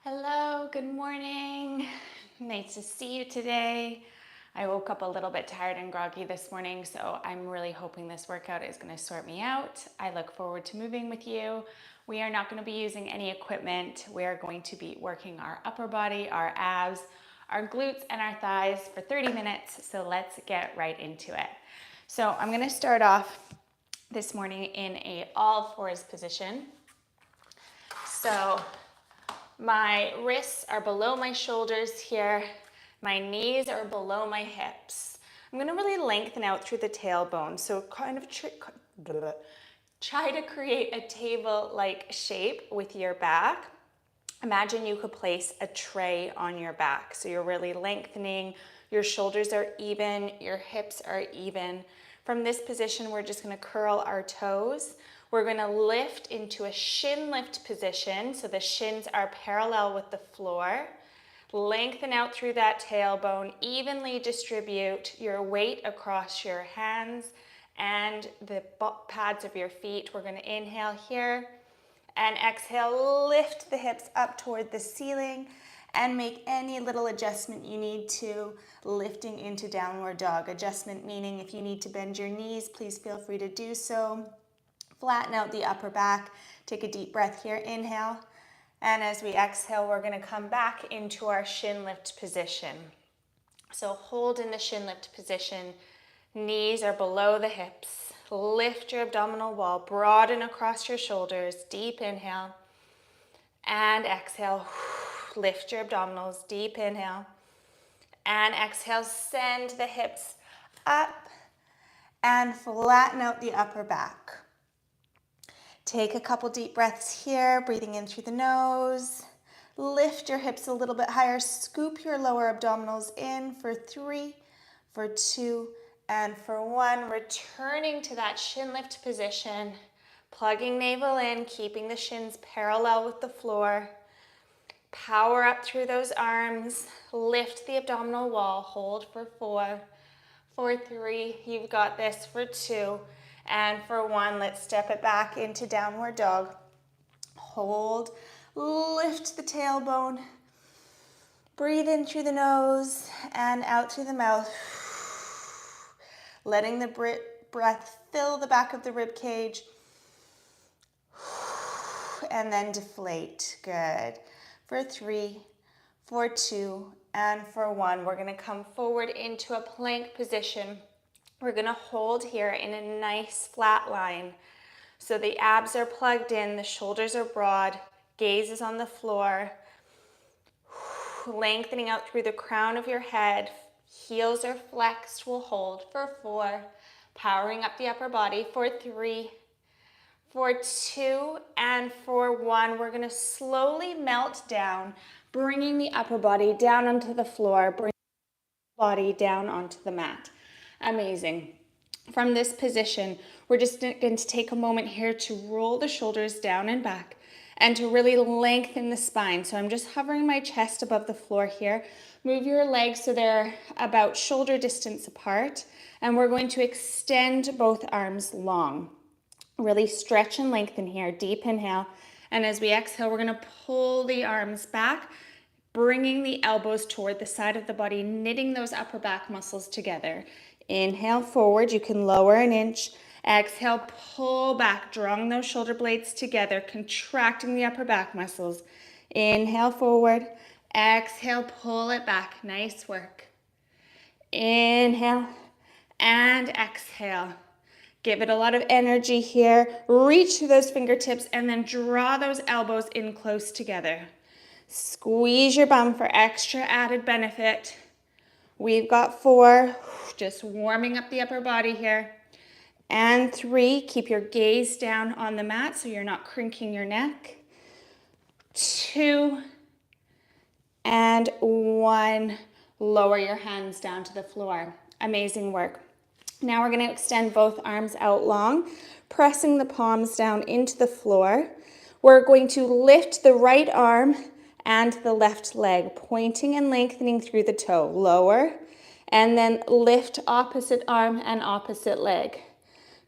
Hello, good morning. Nice to see you today. I woke up a little bit tired and groggy this morning, so I'm really hoping this workout is going to sort me out. I look forward to moving with you. We are not going to be using any equipment. We are going to be working our upper body, our abs, our glutes, and our thighs for 30 minutes, so let's get right into it. So I'm going to start off this morning in a all fours position. So my wrists are below my shoulders here. My knees are below my hips. I'm going to really lengthen out through the tailbone. So kind of try to create a table-like shape with your back. Imagine you could place a tray on your back. So you're really lengthening. Your shoulders are even. Your hips are even. From this position, we're just going to curl our toes. We're going to lift into a shin lift position, so the shins are parallel with the floor. Lengthen out through that tailbone. Evenly distribute your weight across your hands and the pads of your feet. We're going to inhale here and exhale, lift the hips up toward the ceiling and make any little adjustment you need to, lifting into downward dog. Adjustment meaning if you need to bend your knees, please feel free to do so. Flatten out the upper back. Take a deep breath here. Inhale. And as we exhale, we're going to come back into our shin lift position. So hold in the shin lift position. Knees are below the hips. Lift your abdominal wall. Broaden across your shoulders. Deep inhale. And exhale. Lift your abdominals. Deep inhale. And exhale. Send the hips up and flatten out the upper back. Take a couple deep breaths here, breathing in through the nose. Lift your hips a little bit higher. Scoop your lower abdominals in for 3, for 2, and for 1. Returning to that shin lift position. Plugging navel in, keeping the shins parallel with the floor. Power up through those arms. Lift the abdominal wall. Hold for 4, for 3. You've got this for 2. And for 1, let's step it back into downward dog. Hold, lift the tailbone. Breathe in through the nose and out through the mouth. Letting the breath fill the back of the rib cage. And then deflate. Good. For 3, for 2, and for 1. We're going to come forward into a plank position. We're going to hold here in a nice flat line. So the abs are plugged in, the shoulders are broad, gaze is on the floor. Lengthening out through the crown of your head. Heels are flexed. We'll hold for 4. Powering up the upper body for 3, for 2, and for 1. We're going to slowly melt down, bringing the upper body down onto the floor, bringing the body down onto the mat. Amazing. From this position, we're just going to take a moment here to roll the shoulders down and back and to really lengthen the spine. So I'm just hovering my chest above the floor here. Move your legs so they're about shoulder distance apart. And we're going to extend both arms long. Really stretch and lengthen here. Deep inhale. And as we exhale, we're going to pull the arms back, bringing the elbows toward the side of the body, knitting those upper back muscles together. Inhale forward, you can lower an inch. Exhale, pull back, drawing those shoulder blades together, contracting the upper back muscles. Inhale forward, exhale, pull it back. Nice work. Inhale and exhale. Give it a lot of energy here. Reach to those fingertips and then draw those elbows in close together. Squeeze your bum for extra added benefit. We've got 4, just warming up the upper body here. And 3, keep your gaze down on the mat so you're not crinking your neck. 2, and 1, lower your hands down to the floor. Amazing work. Now we're going to extend both arms out long, pressing the palms down into the floor. We're going to lift the right arm and the left leg, pointing and lengthening through the toe. Lower, and then lift opposite arm and opposite leg.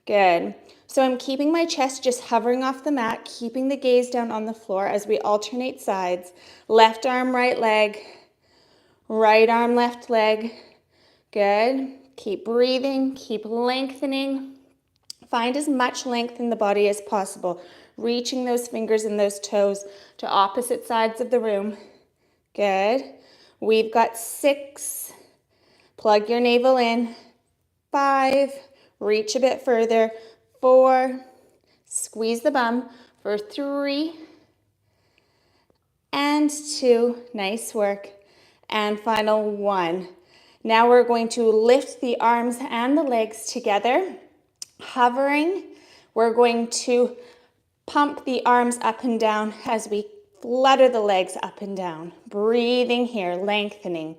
Good. So I'm keeping my chest just hovering off the mat, keeping the gaze down on the floor as we alternate sides. Left arm, right leg. Right arm, left leg. Good. Keep breathing, keep lengthening. Find as much length in the body as possible, reaching those fingers and those toes to opposite sides of the room. Good. We've got 6. Plug your navel in. 5. Reach a bit further. 4. Squeeze the bum for 3. And 2. Nice work. And final 1. Now we're going to lift the arms and the legs together. Hovering, we're going to pump the arms up and down as we flutter the legs up and down. Breathing here, lengthening.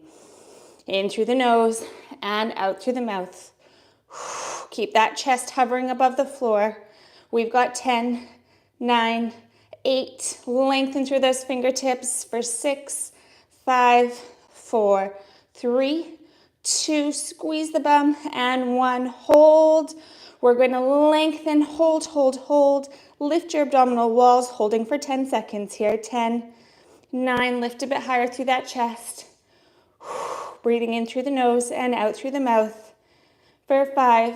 In through the nose and out through the mouth. Keep that chest hovering above the floor. We've got 10, 9, 8. Lengthen through those fingertips for 6, 5, 4, 3, 2. Squeeze the bum and 1. Hold. We're going to lengthen, hold, hold, hold. Lift your abdominal walls, holding for 10 seconds here. 10, 9, lift a bit higher through that chest. Breathing in through the nose and out through the mouth. For 5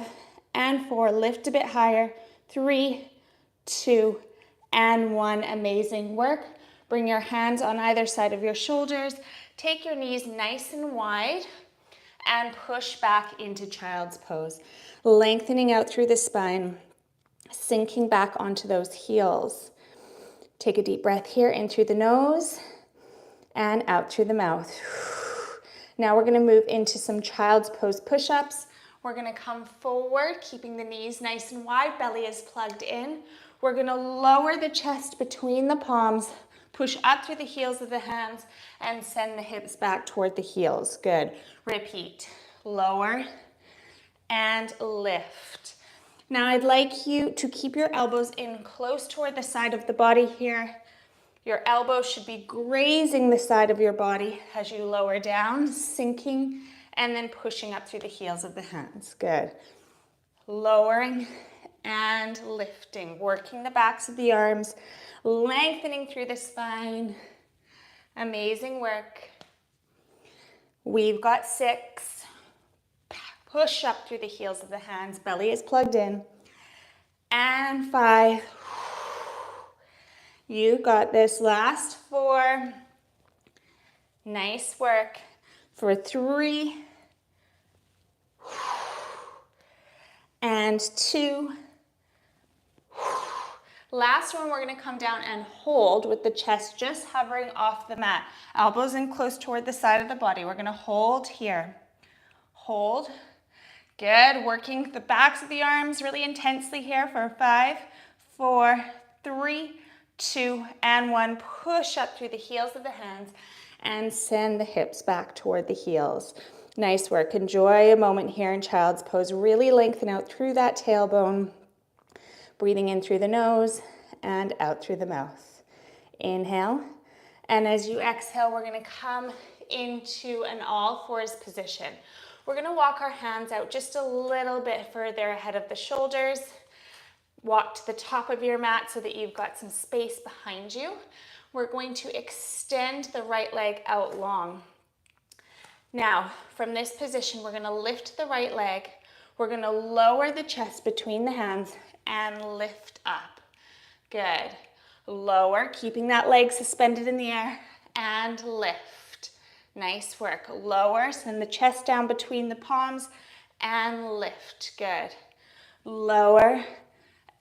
and 4, lift a bit higher. 3, 2, and 1. Amazing work. Bring your hands on either side of your shoulders. Take your knees nice and wide and push back into child's pose. Lengthening out through the spine, sinking back onto those heels. Take a deep breath here in through the nose and out through the mouth. Now we're going to move into some child's pose push-ups. We're going to come forward, keeping the knees nice and wide, belly is plugged in. We're going to lower the chest between the palms, push up through the heels of the hands, and send the hips back toward the heels. Good. Repeat. Lower and lift. Now I'd like you to keep your elbows in close toward the side of the body here. Your elbows should be grazing the side of your body as you lower down, sinking, and then pushing up through the heels of the hands. Good. Lowering and lifting, working the backs of the arms, lengthening through the spine. Amazing work. We've got 6. Push up through the heels of the hands, belly is plugged in. And 5. You got this. Last 4. Nice work. For 3. And 2. Last one, we're going to come down and hold with the chest just hovering off the mat. Elbows in close toward the side of the body. We're going to hold here. Hold. Good. Working the backs of the arms really intensely here for 5, 4, 3, 2, and 1. Push up through the heels of the hands and send the hips back toward the heels. Nice work. Enjoy a moment here in child's pose. Really lengthen out through that tailbone. Breathing in through the nose and out through the mouth. Inhale. And as you exhale, we're going to come into an all fours position. We're going to walk our hands out just a little bit further ahead of the shoulders. Walk to the top of your mat so that you've got some space behind you. We're going to extend the right leg out long. Now, from this position, we're going to lift the right leg. We're going to lower the chest between the hands and lift up. Good. Lower, keeping that leg suspended in the air, and lift. Nice work. Lower, send the chest down between the palms, and lift. Good. Lower,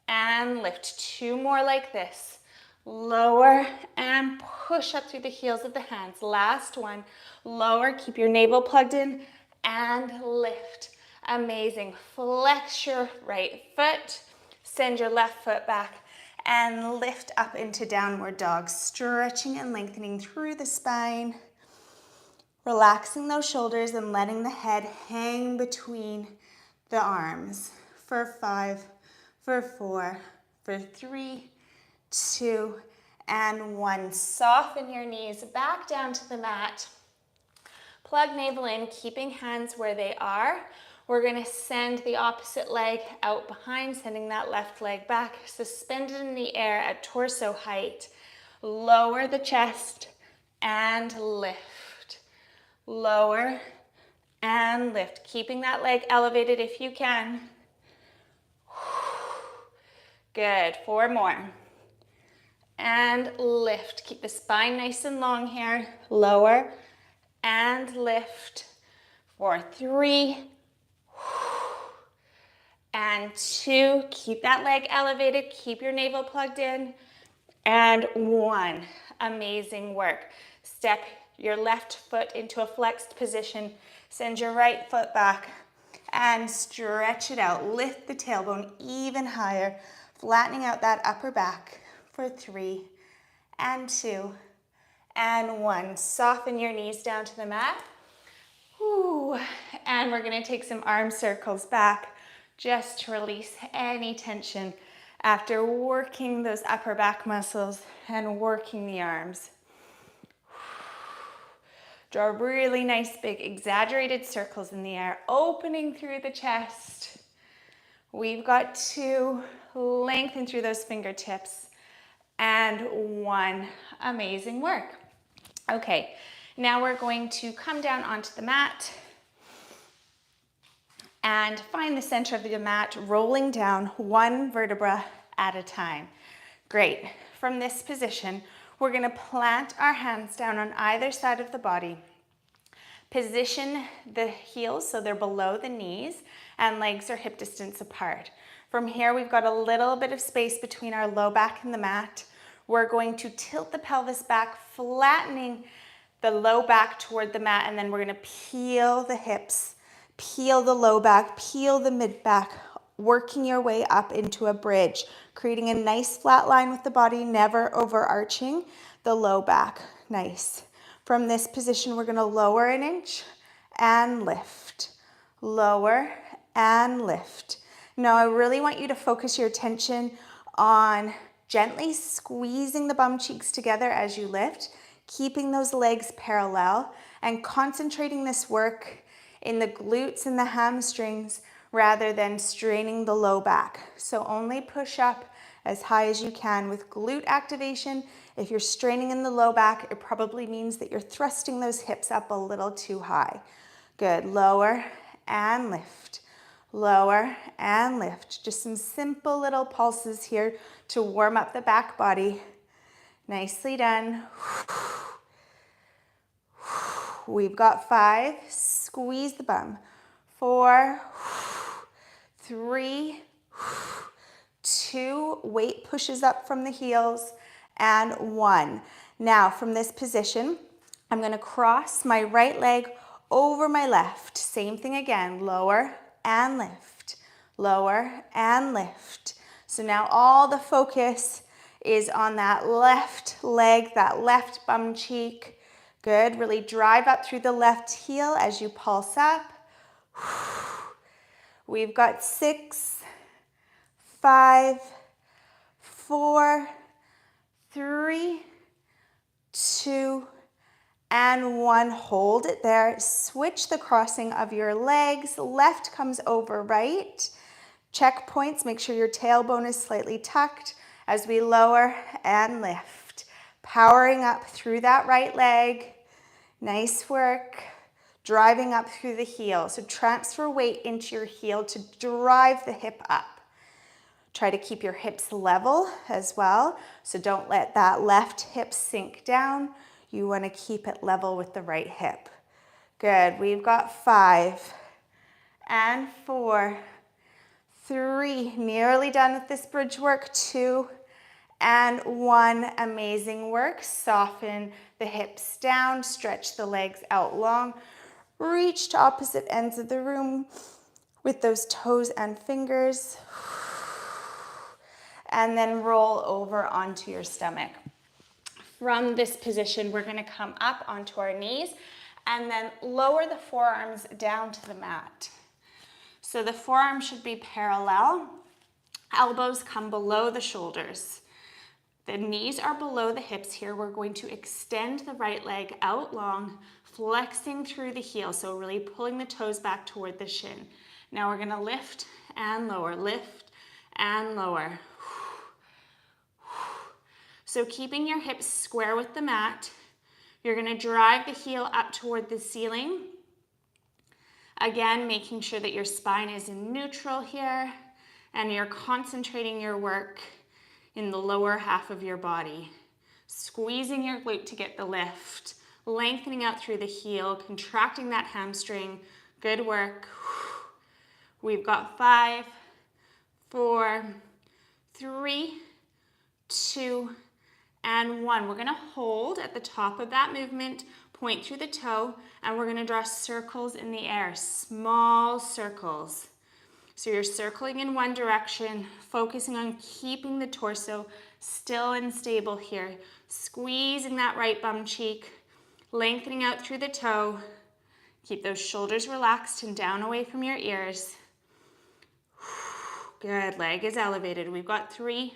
and lift. 2 more like this. Lower, and push up through the heels of the hands. Last one. Lower, keep your navel plugged in, and lift. Amazing. Flex your right foot. Send your left foot back and lift up into downward dog, stretching and lengthening through the spine, relaxing those shoulders and letting the head hang between the arms. For 5, for 4, for 3, 2, and 1. Soften your knees back down to the mat. Plug navel in, keeping hands where they are. We're gonna send the opposite leg out behind, sending that left leg back, suspended in the air at torso height. Lower the chest and lift. Lower and lift. Keeping that leg elevated if you can. Good, 4 more. And lift. Keep the spine nice and long here. Lower and lift. For 3 and 2. Keep that leg elevated. Keep your navel plugged in. And 1. Amazing work. Step your left foot into a flexed position. Send your right foot back and stretch it out. Lift the tailbone even higher, flattening out that upper back for 3 and 2 and 1. Soften your knees down to the mat. Whew. And we're gonna take some arm circles back just to release any tension after working those upper back muscles and working the arms. Draw really nice, big, exaggerated circles in the air, opening through the chest. We've got 2, lengthen through those fingertips, and 1. Amazing work. Okay, now we're going to come down onto the mat and find the center of the mat, rolling down 1 vertebra at a time. Great. From this position, we're gonna plant our hands down on either side of the body. Position the heels so they're below the knees and legs are hip distance apart. From here, we've got a little bit of space between our low back and the mat. We're going to tilt the pelvis back, flattening the low back toward the mat, and then we're gonna peel the hips, peel the low back, peel the mid back, working your way up into a bridge, creating a nice flat line with the body, never overarching the low back. Nice. From this position, we're gonna lower an inch and lift. Lower and lift. Now, I really want you to focus your attention on gently squeezing the bum cheeks together as you lift, keeping those legs parallel, and concentrating this work in the glutes and the hamstrings rather than straining the low back. So only push up as high as you can with glute activation. If you're straining in the low back, it probably means that you're thrusting those hips up a little too high. Good, lower and lift. Lower and lift. Just some simple little pulses here to warm up the back body. Nicely done. We've got 5, squeeze the bum. 4, 3, 2, weight pushes up from the heels, and 1. Now from this position, I'm gonna cross my right leg over my left. Same thing again, lower and lift, lower and lift. So now all the focus is on that left leg, that left bum cheek. Good, really drive up through the left heel as you pulse up. We've got 6, 5, 4, 3, 2, and 1. Hold it there. Switch the crossing of your legs. Left comes over right. Check points. Make sure your tailbone is slightly tucked as we lower and lift. Powering up through that right leg. Nice work. Driving up through the heel. So transfer weight into your heel to drive the hip up. Try to keep your hips level as well. So don't let that left hip sink down. You want to keep it level with the right hip. Good. We've got 5 and 4, 3. Nearly done with this bridge work. 2 and 1. Amazing work. Soften the hips down. Stretch the legs out long. Reach to opposite ends of the room with those toes and fingers. And then roll over onto your stomach. From this position, we're gonna come up onto our knees and then lower the forearms down to the mat. So the forearms should be parallel. Elbows come below the shoulders. The knees are below the hips here. We're going to extend the right leg out long, flexing through the heel. So really pulling the toes back toward the shin. Now we're gonna lift and lower, lift and lower. So keeping your hips square with the mat, you're gonna drive the heel up toward the ceiling. Again, making sure that your spine is in neutral here and you're concentrating your work in the lower half of your body. Squeezing your glute to get the lift, lengthening out through the heel, contracting that hamstring. Good work. We've got 5, 4, 3, 2, and 1. We're gonna hold at the top of that movement, point through the toe, and we're gonna draw circles in the air, small circles. So you're circling in one direction, focusing on keeping the torso still and stable here, squeezing that right bum cheek, lengthening out through the toe. Keep those shoulders relaxed and down away from your ears. Good, leg is elevated. We've got 3,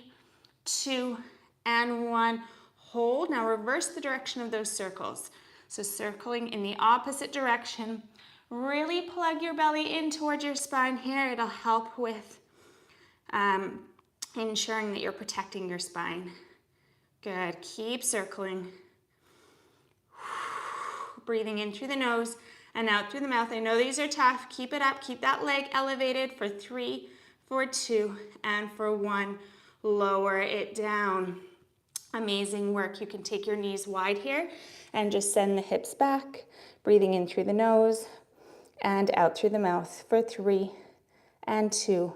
2, and 1. Hold. Now reverse the direction of those circles. So circling in the opposite direction. Really plug your belly in towards your spine here. It'll help with ensuring that you're protecting your spine. Good. Keep circling. Breathing in through the nose and out through the mouth. I know these are tough. Keep it up. Keep that leg elevated for 3, for 2, and for 1. Lower it down. Amazing work. You can take your knees wide here and just send the hips back. Breathing in through the nose and out through the mouth for 3, and 2,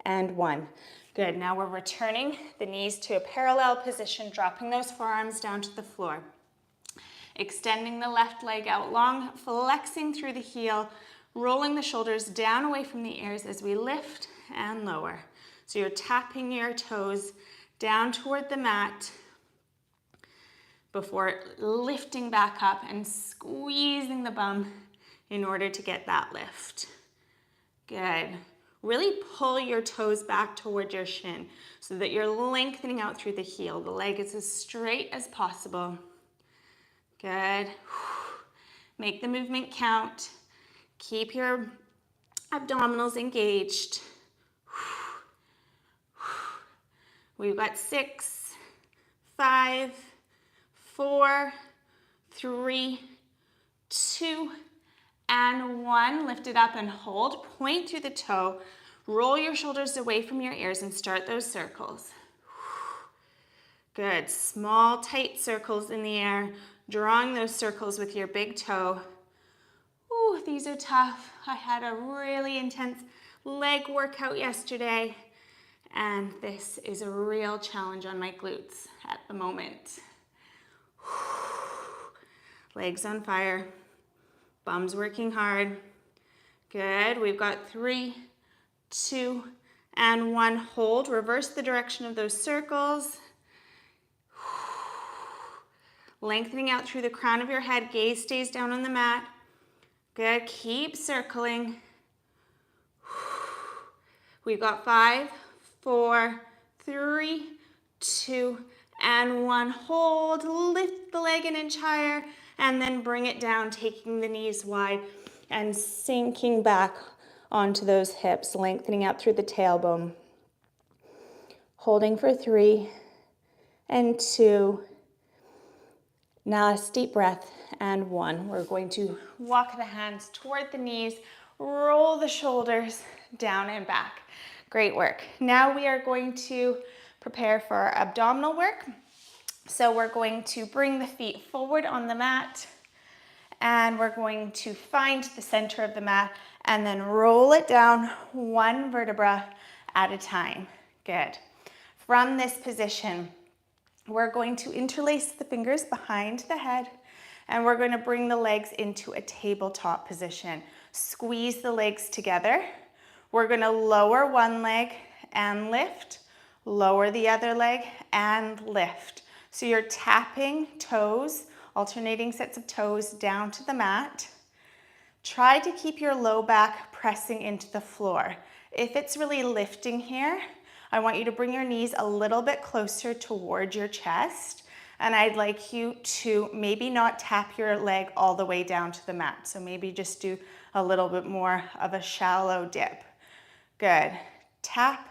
and 1. Good. Now we're returning the knees to a parallel position, dropping those forearms down to the floor. Extending the left leg out long, flexing through the heel, rolling the shoulders down away from the ears as we lift and lower. So you're tapping your toes down toward the mat before lifting back up and squeezing the bum in order to get that lift. Good. Really pull your toes back toward your shin so that you're lengthening out through the heel. The leg is as straight as possible. Good. Make the movement count. Keep your abdominals engaged. We've got 6, 5, 4, 3, 2, and 1. Lift it up and hold. Point through the toe. Roll your shoulders away from your ears and start those circles. Good. Small, tight circles in the air. Drawing those circles with your big toe. Ooh, these are tough. I had a really intense leg workout yesterday, and this is a real challenge on my glutes at the moment. Legs on fire. Bum's working hard. Good. We've got 3, 2, and 1. Hold. Reverse the direction of those circles. Lengthening out through the crown of your head. Gaze stays down on the mat. Good. Keep circling. We've got 5, 4, 3, 2, and 1. Hold. Lift the leg an inch higher and then bring it down, taking the knees wide and sinking back onto those hips, lengthening out through the tailbone. Holding for 3 and 2. Last deep breath and 1. We're going to walk the hands toward the knees, roll the shoulders down and back. Great work. Now we are going to prepare for our abdominal work. So we're going to bring the feet forward on the mat and we're going to find the center of the mat and then roll it down one vertebra at a time. Good. From this position, we're going to interlace the fingers behind the head and we're going to bring the legs into a tabletop position. Squeeze the legs together. We're going to lower one leg and lift, lower the other leg and lift. So you're tapping toes, alternating sets of toes down to the mat. Try to keep your low back pressing into the floor. If it's really lifting here, I want you to bring your knees a little bit closer towards your chest And I'd like you to maybe not tap your leg all the way down to the mat. So maybe just do a little bit more of a shallow dip. Good. Tap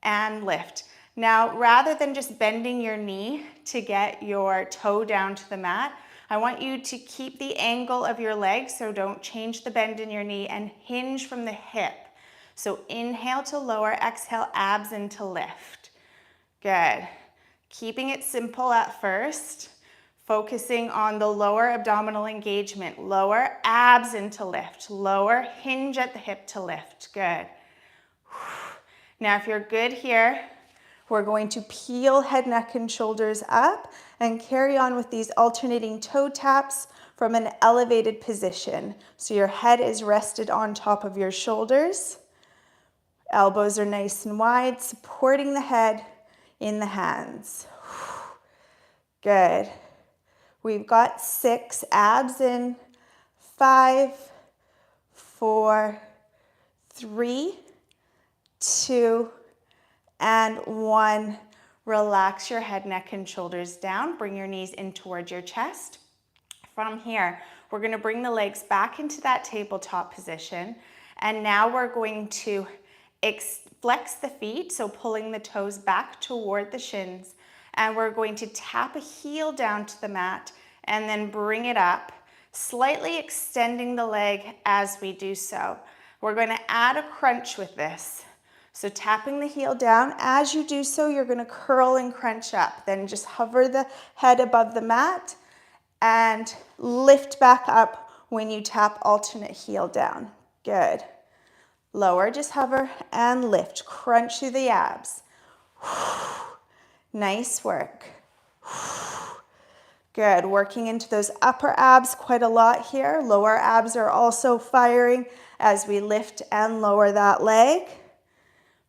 and lift. Now, rather than just bending your knee to get your toe down to the mat, I want you to keep the angle of your leg, so don't change the bend in your knee, and hinge from the hip. So inhale to lower, exhale, abs into lift. Good. Keeping it simple at first, focusing on the lower abdominal engagement. Lower, abs into lift. Lower, hinge at the hip to lift. Good. Now, if you're good here, we're going to peel head, neck, and shoulders up and carry on with these alternating toe taps from an elevated position. So your head is rested on top of your shoulders. Elbows are nice and wide, supporting the head in the hands. Good. We've got 6, abs in, 5, 4, 3, 2, and 1. Relax your head, neck, and shoulders down. Bring your knees in towards your chest. From here, we're going to bring the legs back into that tabletop position. And now we're going to flex the feet, so pulling the toes back toward the shins. And we're going to tap a heel down to the mat and then bring it up, slightly extending the leg as we do so. We're going to add a crunch with this. So tapping the heel down, as you do so, you're going to curl and crunch up. Then just hover the head above the mat and lift back up when you tap alternate heel down. Good. Lower, just hover and lift. Crunch through the abs. Nice work. Good. Working into those upper abs quite a lot here. Lower abs are also firing as we lift and lower that leg.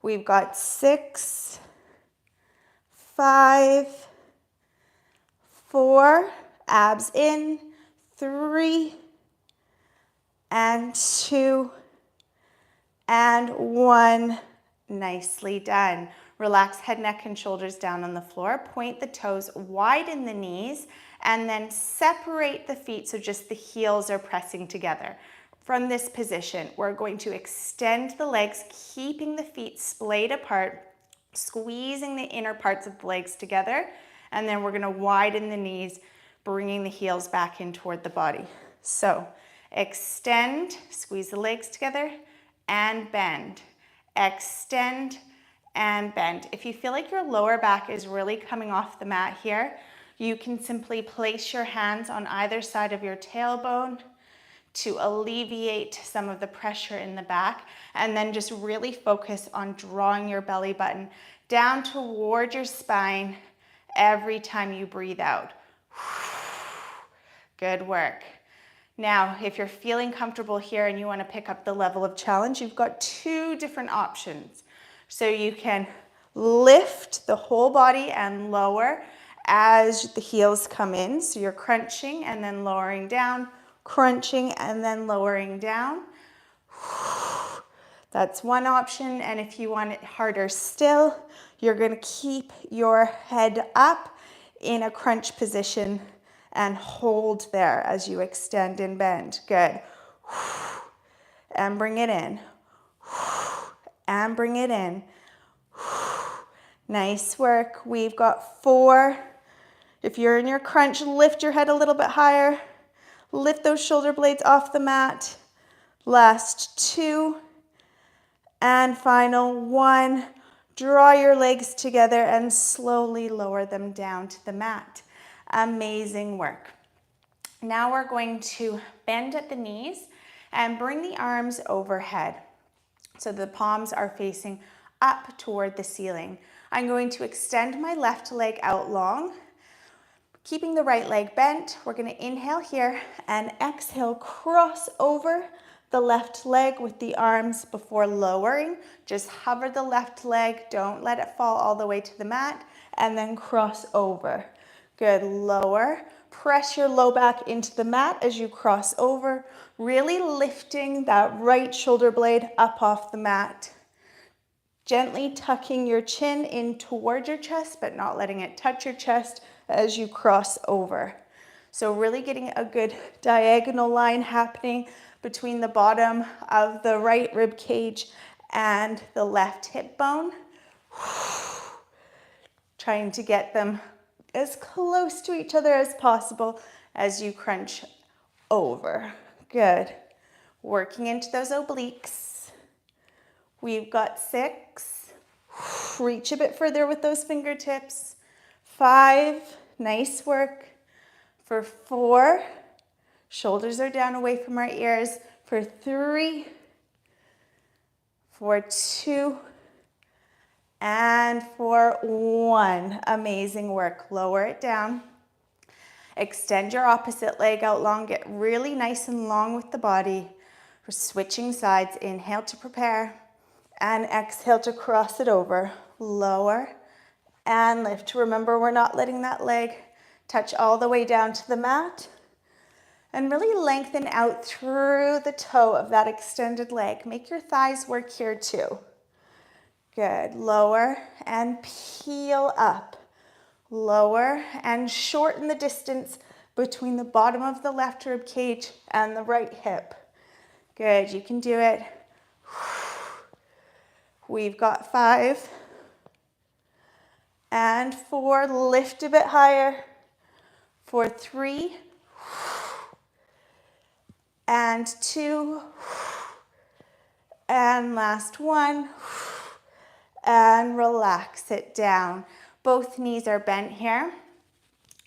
We've got 6, 5, 4, abs in, 3, and 2, and 1. Nicely done. Relax head, neck, and shoulders down on the floor. Point the toes, widen the knees, and then separate the feet so just the heels are pressing together. From this position, we're going to extend the legs, keeping the feet splayed apart, squeezing the inner parts of the legs together, and then we're going to widen the knees, bringing the heels back in toward the body. So extend, squeeze the legs together, and bend. Extend and bend. If you feel like your lower back is really coming off the mat here, you can simply place your hands on either side of your tailbone to alleviate some of the pressure in the back, and then just really focus on drawing your belly button down toward your spine every time you breathe out. Good work. Now, if you're feeling comfortable here and you want to pick up the level of challenge, you've got 2 different options. So you can lift the whole body and lower as the heels come in. So you're crunching and then lowering down, crunching and then lowering down. That's one option. And if you want it harder still, you're going to keep your head up in a crunch position and hold there as you extend and bend. Good. And bring it in. And bring it in. Nice work. We've got 4. If you're in your crunch, lift your head a little bit higher. Lift those shoulder blades off the mat. Last 2. And final 1. Draw your legs together and slowly lower them down to the mat. Amazing work. Now we're going to bend at the knees and bring the arms overhead. So the palms are facing up toward the ceiling. I'm going to extend my left leg out long, keeping the right leg bent. We're going to inhale here and exhale, cross over the left leg with the arms before lowering. Just hover the left leg, don't let it fall all the way to the mat, and then cross over. Good, lower. Press your low back into the mat as you cross over, really lifting that right shoulder blade up off the mat. Gently tucking your chin in toward your chest, but not letting it touch your chest. as you cross over. So really getting a good diagonal line happening between the bottom of the right rib cage and the left hip bone. Trying to get them as close to each other as possible as you crunch over. Good. Working into those obliques. We've got 6. Reach a bit further with those fingertips. 5. Nice work. For 4. Shoulders are down away from our ears. For 3. For 2. And for 1. Amazing work. Lower it down. Extend your opposite leg out long. Get really nice and long with the body. We're switching sides. Inhale to prepare. And exhale to cross it over. Lower and lift. Remember, we're not letting that leg touch all the way down to the mat. And really lengthen out through the toe of that extended leg. Make your thighs work here too. Good. Lower and peel up. Lower and shorten the distance between the bottom of the left rib cage and the right hip. Good. You can do it. We've got 5 and 4. Lift a bit higher. For 3 and 2 and last 1 and relax it down. Both knees are bent here.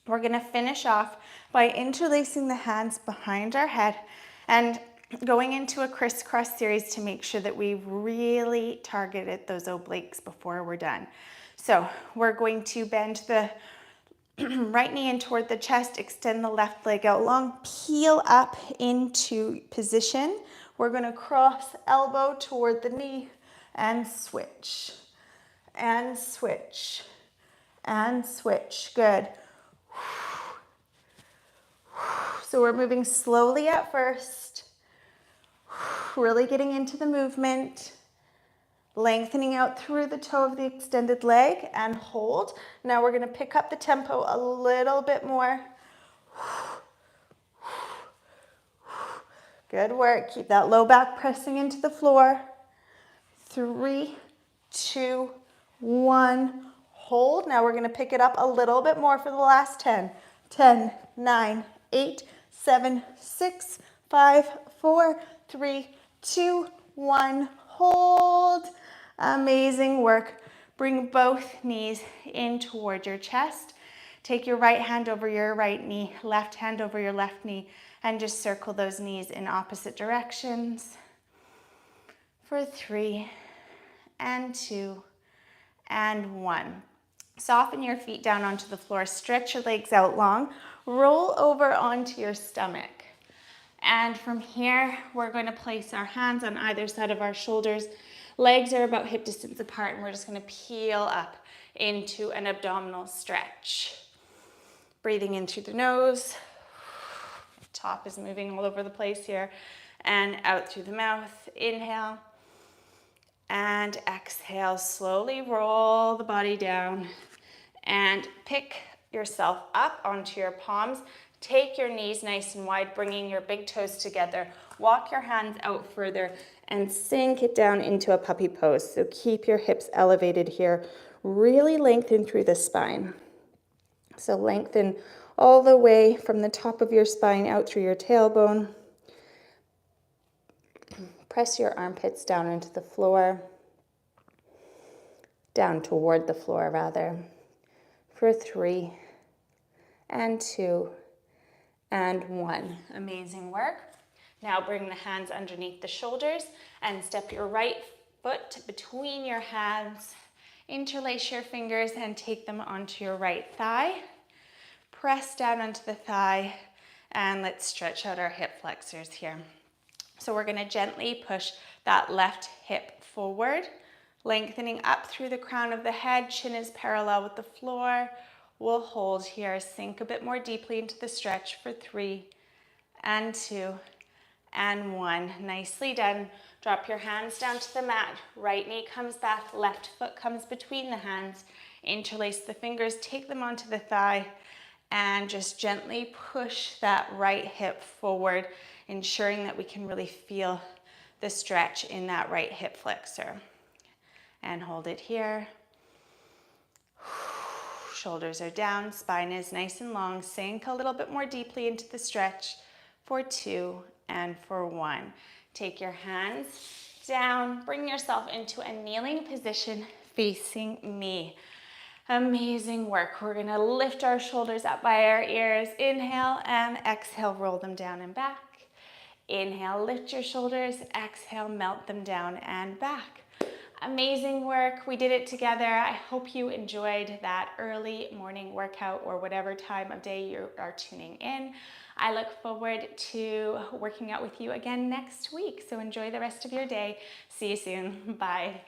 We're going to finish off by interlacing the hands behind our head and going into a crisscross series to make sure that we've really targeted those obliques before we're done. So we're going to bend the right knee in toward the chest, extend the left leg out long, peel up into position. We're going to cross elbow toward the knee and switch, and switch, and switch. Good. So we're moving slowly at first, really getting into the movement, lengthening out through the toe of the extended leg and hold. Now we're going to pick up the tempo a little bit more. Good work. Keep that low back pressing into the floor. 3, 2, 1. Hold. Now we're going to pick it up a little bit more for the last 10. 10, 9, 8, 7, 6, 5, 4, 3, 2, 1. Hold. Amazing work. Bring both knees in toward your chest. Take your right hand over your right knee, left hand over your left knee, and just circle those knees in opposite directions. For 3 and 2 and 1. Soften your feet down onto the floor. Stretch your legs out long. Roll over onto your stomach. And from here, we're going to place our hands on either side of our shoulders. Legs are about hip distance apart, and we're just going to peel up into an abdominal stretch. Breathing in through the nose. Top is moving all over the place here. And out through the mouth. Inhale. And exhale. Slowly roll the body down. And pick yourself up onto your palms. Take your knees nice and wide, bringing your big toes together. Walk your hands out further and sink it down into a puppy pose. So keep your hips elevated here. Really lengthen through the spine. So lengthen all the way from the top of your spine out through your tailbone. Press your armpits down into the floor. Down toward the floor, rather. For 3 and 2 and 1. Amazing work. Now bring the hands underneath the shoulders and step your right foot between your hands. Interlace your fingers and take them onto your right thigh. Press down onto the thigh and let's stretch out our hip flexors here. So we're going to gently push that left hip forward, lengthening up through the crown of the head. Chin is parallel with the floor. We'll hold here. Sink a bit more deeply into the stretch for 3 and 2 and 1. Nicely done. Drop your hands down to the mat. Right knee comes back. Left foot comes between the hands. Interlace the fingers, take them onto the thigh, and just gently push that right hip forward, ensuring that we can really feel the stretch in that right hip flexor. And hold it here. Shoulders are down, spine is nice and long. Sink a little bit more deeply into the stretch for 2 and for 1. Take your hands down, bring yourself into a kneeling position facing me. Amazing work. We're gonna lift our shoulders up by our ears. Inhale and exhale, roll them down and back. Inhale, lift your shoulders. Exhale, melt them down and back. Amazing work. We did it together. I hope you enjoyed that early morning workout or whatever time of day you are tuning in. I look forward to working out with you again next week. So enjoy the rest of your day. See you soon. Bye.